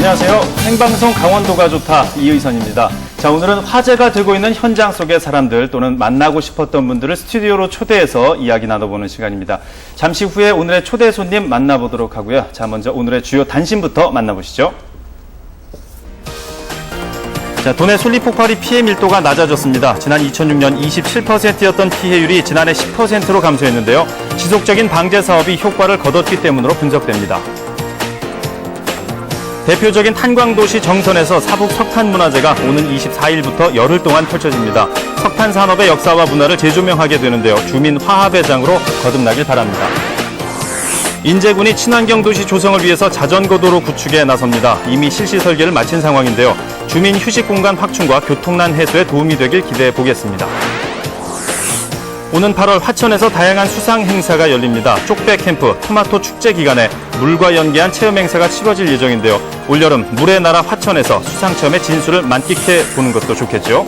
안녕하세요. 생방송 강원도가 좋다 이의선입니다. 자, 오늘은 화제가 되고 있는 현장 속의 사람들 또는 만나고 싶었던 분들을 스튜디오로 초대해서 이야기 나눠보는 시간입니다. 잠시 후에 오늘의 초대 손님 만나보도록 하고요. 자, 먼저 오늘의 주요 단신부터 만나보시죠. 자, 도내 솔잎 폭발이 피해 밀도가 낮아졌습니다. 지난 2006년 27%였던 피해율이 지난해 10%로 감소했는데요. 지속적인 방제 사업이 효과를 거뒀기 때문으로 분석됩니다. 대표적인 탄광도시 정선에서 사북 석탄문화제가 오는 24일부터 열흘 동안 펼쳐집니다. 석탄 산업의 역사와 문화를 재조명하게 되는데요. 주민 화합의 장으로 거듭나길 바랍니다. 인제군이 친환경 도시 조성을 위해서 자전거 도로 구축에 나섭니다. 이미 실시 설계를 마친 상황인데요. 주민 휴식 공간 확충과 교통난 해소에 도움이 되길 기대해 보겠습니다. 오는 8월 화천에서 다양한 수상 행사가 열립니다. 쪽배 캠프, 토마토 축제 기간에 물과 연계한 체험 행사가 치러질 예정인데요. 올여름 물의 나라 화천에서 수상 체험의 진수를 만끽해 보는 것도 좋겠죠.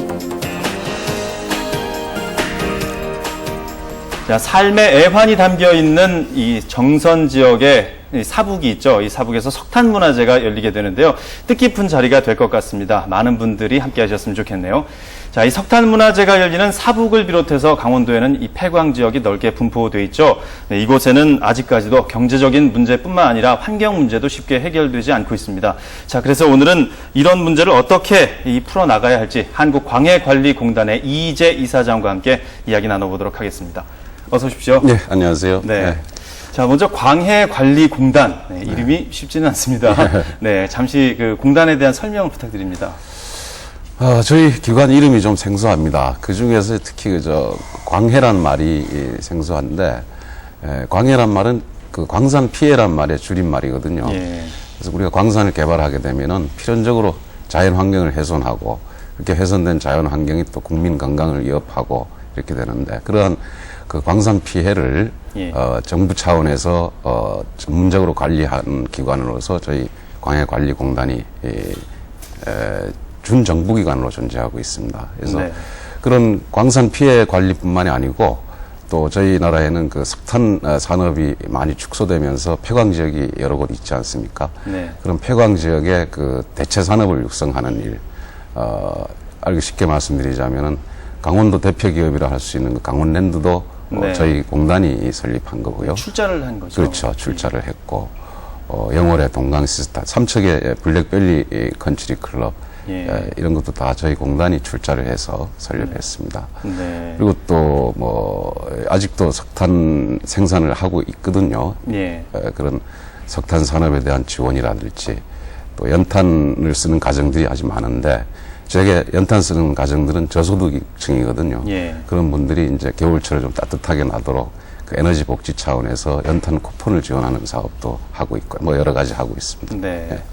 자, 삶의 애환이 담겨 있는 이 정선 지역의 사북이 있죠. 이 사북에서 석탄 문화제가 열리게 되는데요. 뜻깊은 자리가 될 것 같습니다. 많은 분들이 함께 하셨으면 좋겠네요. 자, 이 석탄 문화제가 열리는 사북을 비롯해서 강원도에는 이 폐광 지역이 넓게 분포되어 있죠. 네, 이곳에는 아직까지도 경제적인 문제뿐만 아니라 환경 문제도 쉽게 해결되지 않고 있습니다. 자, 그래서 오늘은 이런 문제를 어떻게 풀어나가야 할지 한국광해관리공단의 이희재 이사장과 함께 이야기 나눠보도록 하겠습니다. 어서 오십시오. 네, 안녕하세요. 네. 네. 자, 먼저 광해관리공단. 네, 이름이 쉽지는 않습니다. 네, 잠시 그 공단에 대한 설명 부탁드립니다. 저희 기관 이름이 좀 생소합니다. 그 중에서 특히 광해란 말이 생소한데, 광해란 말은 그 광산 피해란 말의 줄임말이거든요. 예. 그래서 우리가 광산을 개발하게 되면은 필연적으로 자연 환경을 훼손하고, 그렇게 훼손된 자연 환경이 또 국민 건강을 위협하고 이렇게 되는데, 그러한 그 광산 피해를 예. 정부 차원에서 전문적으로 관리하는 기관으로서 저희 광해관리공단이 준정부기관으로 존재하고 있습니다. 그래서 네. 그런 광산 피해 관리뿐만이 아니고 또 저희 나라에는 그 석탄 산업이 많이 축소되면서 폐광 지역이 여러 곳 있지 않습니까? 네. 그런 폐광 지역의 그 대체 산업을 육성하는 일, 알기 쉽게 말씀드리자면은 강원도 대표 기업이라 할 수 있는 그 강원랜드도 네. 저희 공단이 설립한 거고요. 출자를 한 거죠. 그렇죠. 출자를 했고, 영월의 동강시스타, 삼척의 블랙벨리 컨트리 클럽, 예. 이런 것도 다 저희 공단이 출자를 해서 설립했습니다. 네. 그리고 또 아직도 석탄 생산을 하고 있거든요. 예. 그런 석탄 산업에 대한 지원이라든지 또 연탄을 쓰는 가정들이 아주 많은데, 저게 연탄 쓰는 가정들은 저소득층이거든요. 예. 그런 분들이 이제 겨울철에 좀 따뜻하게 나도록 그 에너지 복지 차원에서 연탄 쿠폰을 지원하는 사업도 하고 있고, 뭐 여러 가지 하고 있습니다. 네. 네.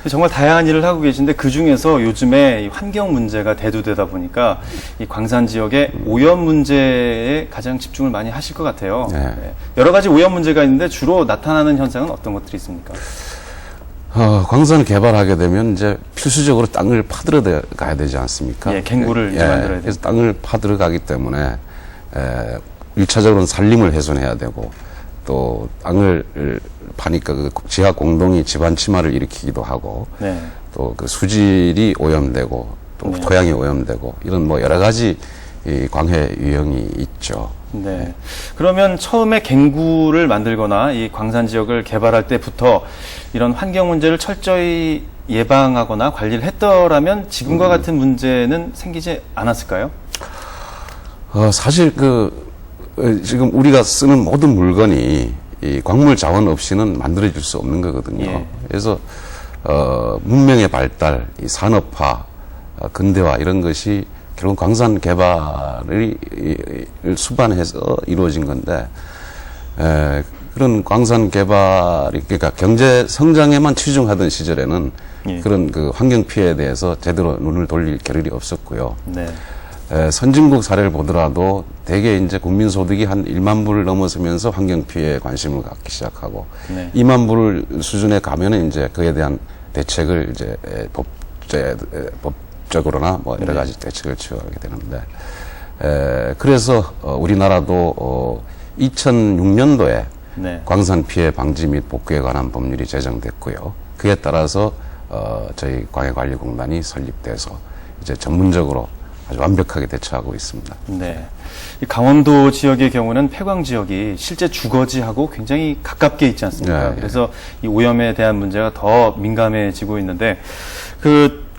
정말 다양한 일을 하고 계신데 그 중에서 요즘에 이 환경 문제가 대두되다 보니까 이 광산 지역의 오염 문제에 가장 집중을 많이 하실 것 같아요. 네. 네. 여러 가지 오염 문제가 있는데 주로 나타나는 현상은 어떤 것들이 있습니까? 광산을 개발하게 되면 이제 필수적으로 땅을 파들어 가야 되지 않습니까? 예, 갱구를 이제 만들어야 돼요. 그래서 땅을 파들어 가기 때문에 1차적으로는 산림을 훼손해야 되고, 또 땅을 파니까 그 지하 공동이 집안 침하를 일으키기도 하고, 네. 또 그 수질이 오염되고, 또 네. 토양이 오염되고, 이런 뭐 여러 가지 이 광해 유형이 있죠. 네. 그러면 처음에 갱구를 만들거나 이 광산 지역을 개발할 때부터 이런 환경 문제를 철저히 예방하거나 관리를 했더라면 지금과 같은 문제는 생기지 않았을까요? 사실 지금 우리가 쓰는 모든 물건이 이 광물 자원 없이는 만들어질 수 없는 거거든요. 예. 그래서 문명의 발달, 이 산업화, 근대화 이런 것이 결국 광산 개발을 수반해서 이루어진 건데, 그런 광산 개발이, 그러니까 경제 성장에만 치중하던 시절에는 예. 그런 그 환경 피해에 대해서 제대로 눈을 돌릴 겨를이 없었고요. 네. 선진국 사례를 보더라도 대개 이제 국민 소득이 한 1만 불을 넘어서면서 환경 피해에 관심을 갖기 시작하고, 네. 2만 불 수준에 가면은 이제 그에 대한 대책을 이제 법적으로나 뭐 여러 가지 대책을 취하게 되는데, 그래서 우리나라도 2006년도에 네. 광산 피해 방지 및 복구에 관한 법률이 제정됐고요. 그에 따라서 저희 광해관리공단이 설립돼서 이제 전문적으로 아주 완벽하게 대처하고 있습니다. 네. 이 강원도 지역의 경우는 폐광 지역이 실제 주거지하고 굉장히 가깝게 있지 않습니까? 네, 그래서 이 오염에 대한 문제가 더 민감해지고 있는데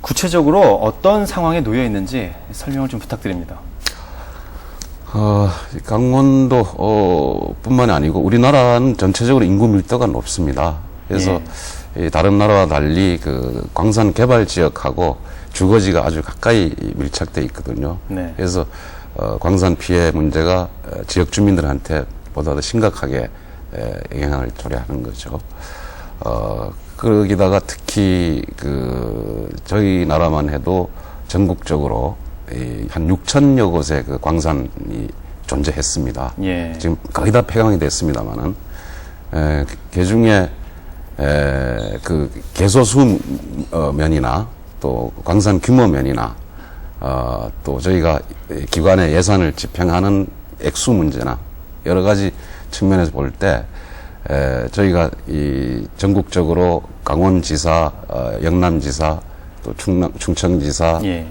구체적으로 어떤 상황에 놓여 있는지 설명을 좀 부탁드립니다. 강원도 뿐만이 아니고 우리나라는 전체적으로 인구 밀도가 높습니다. 그래서 이 다른 나라와 달리 그 광산 개발 지역하고 주거지가 아주 가까이 밀착돼 있거든요. 네. 그래서 광산 피해 문제가 지역 주민들한테 보다 더 심각하게 영향을 초래하는 거죠. 거기다가 특히 저희 나라만 해도 전국적으로 한 6천여 곳의 그 광산이 존재했습니다. 예. 지금 거의 다 폐광이 됐습니다만은 그 중에 그 개소수 면이나 또 광산 규모 면이나 또 저희가 기관의 예산을 집행하는 액수 문제나 여러 가지 측면에서 볼 때 저희가 이 전국적으로 강원지사, 영남지사, 또 충청지사, 예.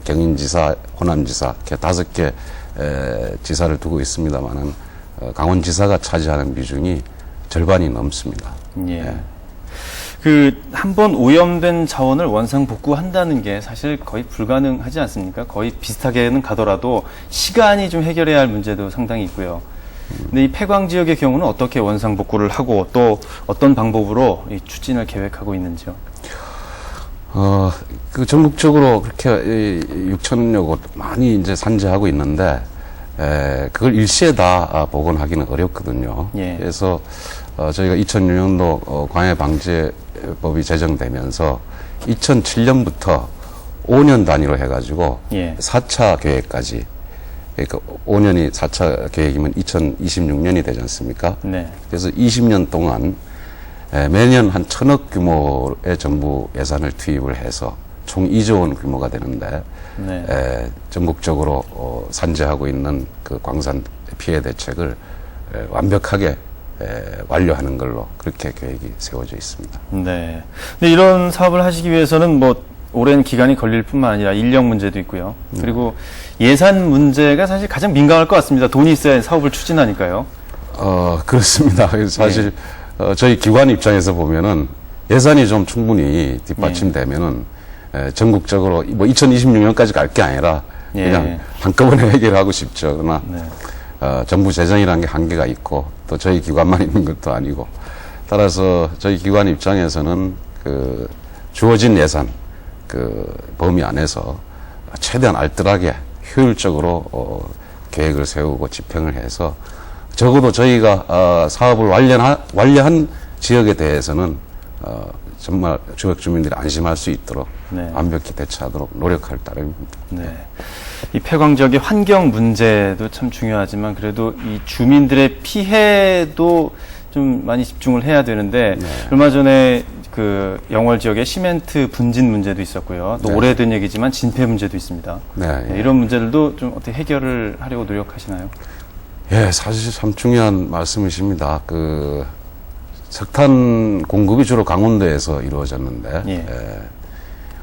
경인지사, 호남지사 이렇게 5개 지사를 두고 있습니다만은 강원지사가 차지하는 비중이 절반이 넘습니다. 예. 한번 오염된 자원을 원상복구한다는 게 사실 거의 불가능하지 않습니까? 거의 비슷하게는 가더라도 시간이 좀 해결해야 할 문제도 상당히 있고요. 근데 이 폐광 지역의 경우는 어떻게 원상복구를 하고 또 어떤 방법으로 이 추진을 계획하고 있는지요? 전국적으로 그렇게 6천여 곳 많이 이제 산재하고 있는데, 그걸 일시에 다 복원하기는 어렵거든요. 예. 그래서, 저희가 2006년도 광해방지법이 제정되면서 2007년부터 5년 단위로 해가지고 예. 4차 계획까지, 그러니까 5년이 4차 계획이면 2026년이 되지 않습니까? 네. 그래서 20년 동안 매년 한 1,000억 규모의 정부 예산을 투입을 해서 총 2조 원 규모가 되는데 네. 전국적으로 산재하고 있는 그 광산 피해 대책을 완벽하게 완료하는 걸로 그렇게 계획이 세워져 있습니다. 네. 근데 이런 사업을 하시기 위해서는 뭐 오랜 기간이 걸릴 뿐만 아니라 인력 문제도 있고요. 그리고 예산 문제가 사실 가장 민감할 것 같습니다. 돈이 있어야 사업을 추진하니까요. 그렇습니다. 그래서 사실 저희 기관 입장에서 보면은 예산이 좀 충분히 뒷받침되면은 전국적으로 뭐 2026년까지 갈 게 아니라 그냥 한꺼번에 해결하고 싶죠. 그러나 정부 재정이라는 게 한계가 있고 또 저희 기관만 있는 것도 아니고 따라서 저희 기관 입장에서는 그 주어진 예산 그 범위 안에서 최대한 알뜰하게 효율적으로 계획을 세우고 집행을 해서 적어도 저희가 사업을 완료한 지역에 대해서는 정말 지역 주민들이 안심할 수 있도록 네. 완벽히 대처하도록 노력할 따름입니다. 네. 이 폐광 지역의 환경 문제도 참 중요하지만 그래도 이 주민들의 피해도 좀 많이 집중을 해야 되는데 얼마 전에 그 영월 지역의 시멘트 분진 문제도 있었고요. 또 오래된 얘기지만 진폐 문제도 있습니다. 이런 문제들도 좀 어떻게 해결을 하려고 노력하시나요? 예, 사실 참 중요한 말씀이십니다. 그 석탄 공급이 주로 강원도에서 이루어졌는데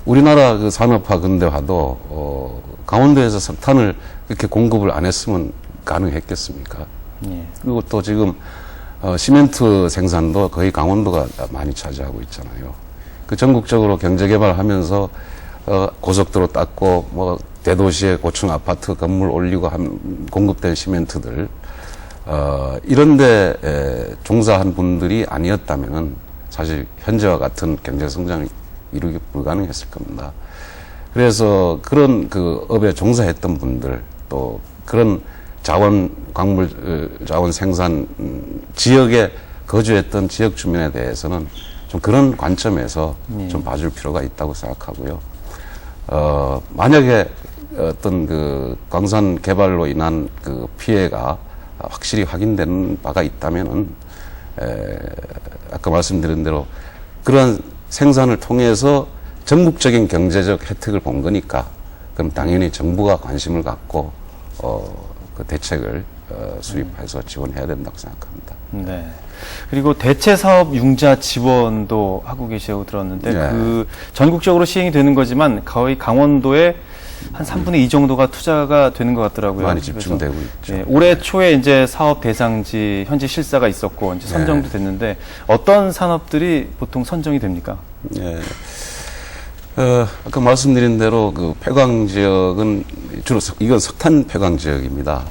우리나라 그 산업화 근대화도 강원도에서 석탄을 그렇게 공급을 안 했으면 가능했겠습니까? 그리고 또 지금 시멘트 생산도 거의 강원도가 많이 차지하고 있잖아요. 그 전국적으로 경제 개발하면서 고속도로 닦고 뭐 대도시에 고층 아파트 건물 올리고 공급된 시멘트들 이런데 종사한 분들이 아니었다면은 사실 현재와 같은 경제 성장을 이루기 불가능했을 겁니다. 그래서 그런 그 업에 종사했던 분들 또 그런 광물 자원 생산 지역에 거주했던 지역 주민에 대해서는 좀 그런 관점에서 좀 봐줄 필요가 있다고 생각하고요. 만약에 어떤 그 광산 개발로 인한 그 피해가 확실히 확인되는 바가 있다면은 아까 말씀드린 대로 그러한 생산을 통해서 전국적인 경제적 혜택을 본 거니까 그럼 당연히 정부가 관심을 갖고 그 대책을 수립해서 지원해야 된다고 생각합니다. 네. 그리고 대체 사업 융자 지원도 하고 계시다고 들었는데 네. 그 전국적으로 시행이 되는 거지만 거의 강원도에 한 3분의 2 정도가 투자가 되는 것 같더라고요. 많이 그래서, 집중되고 있죠. 예, 올해 초에 이제 사업 대상지 현재 실사가 있었고 이제 선정도 됐는데 어떤 산업들이 보통 선정이 됩니까? 예. 아까 말씀드린 대로 그 폐광 지역은 주로 이건 석탄 폐광 지역입니다.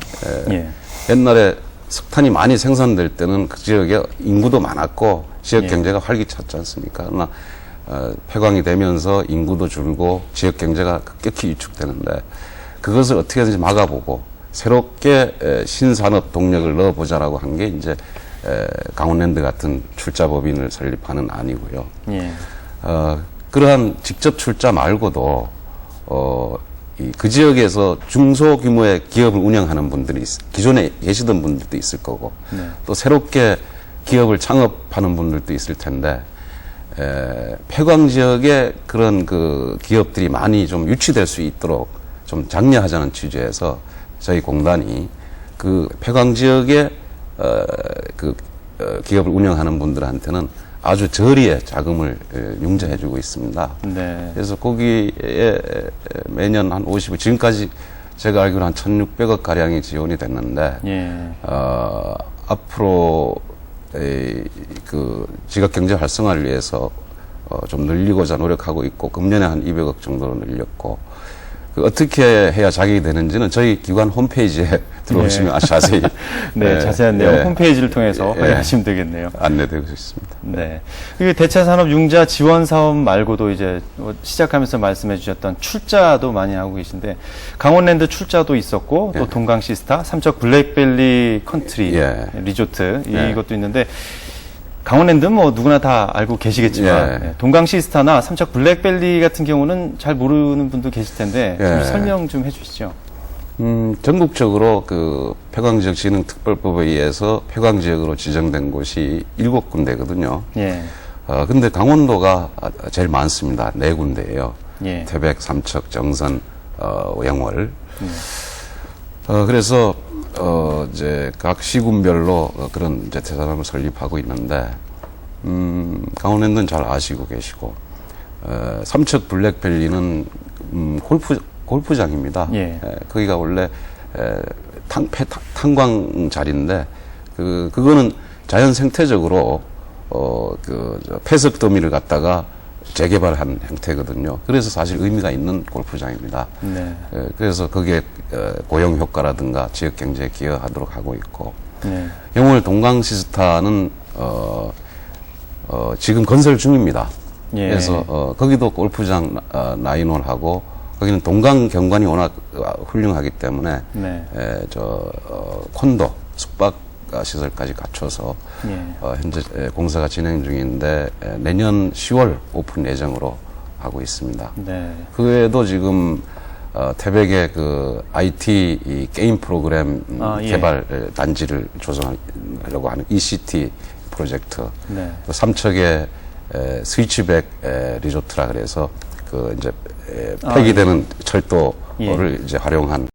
예. 옛날에 석탄이 많이 생산될 때는 그 지역에 인구도 많았고 지역 예. 경제가 활기찼지 않습니까? 그러나 폐광이 되면서 인구도 줄고 지역 경제가 급격히 위축되는데 그것을 어떻게든지 막아보고 새롭게 신산업 동력을 넣어보자라고 한 게 이제 강원랜드 같은 출자법인을 설립하는 안이고요. 예. 그러한 직접 출자 말고도 그 지역에서 중소규모의 기업을 운영하는 분들이 기존에 계시던 분들도 있을 거고 네. 또 새롭게 기업을 창업하는 분들도 있을 텐데 폐광 지역에 그런 그 기업들이 많이 좀 유치될 수 있도록 좀 장려하자는 취지에서 저희 공단이 그 폐광 지역에 기업을 운영하는 분들한테는 아주 저리의 자금을 융자해주고 있습니다. 네. 그래서 거기에 매년 한 50억, 지금까지 제가 알기로 한 1,600억 가량이 지원이 됐는데, 예. 앞으로 그 지역 경제 활성화를 위해서 좀 늘리고자 노력하고 있고, 금년에 한 200억 정도로 늘렸고, 어떻게 해야 자격이 되는지는 저희 기관 홈페이지에 들어오시면 아주 자세히 네, 자세한 내용 홈페이지를 통해서 확인하시면 되겠네요. 안내되고 있습니다. 네. 그리고 대체 산업 융자 지원 사업 말고도 이제 시작하면서 말씀해 주셨던 출자도 많이 하고 계신데 강원랜드 출자도 있었고 또 동강시스타, 삼척 블랙밸리 컨트리 리조트 이것도 있는데 강원랜드는 뭐 누구나 다 알고 계시겠지만 동강시스타나 삼척 블랙밸리 같은 경우는 잘 모르는 분도 계실 텐데 좀 설명 좀 해주시죠. 전국적으로 그 폐광지역진흥특별법에 의해서 폐광지역으로 지정된 곳이 7군데거든요. 예. 근데 강원도가 제일 많습니다. 4군데예요. 예. 태백, 삼척, 정선, 영월. 그래서 이제 각 시군별로 그런 이제 대산업을 설립하고 있는데 강원랜드는 잘 아시고 계시고 삼척 블랙밸리는 골프장입니다. 거기가 원래 탄광 자리인데 그거는 자연 생태적으로 폐석 더미를 갖다가 재개발한 형태거든요. 그래서 사실 의미가 있는 골프장입니다. 네. 그래서 거기에 고용 효과라든가 지역 경제에 기여하도록 하고 있고 네. 영월 동강시스타는 지금 건설 중입니다. 그래서 거기도 골프장 라인홀하고 거기는 동강 경관이 워낙 훌륭하기 때문에 콘도 숙박 시설까지 갖춰서 현재 공사가 진행 중인데 내년 10월 오픈 예정으로 하고 있습니다. 그 외에도 지금 태백의 그 IT 이 게임 프로그램 개발 단지를 조성하려고 하는 ECT 프로젝트, 또 삼척의 스위치백 리조트라 그래서 그 이제 폐기되는 철도를 이제 활용한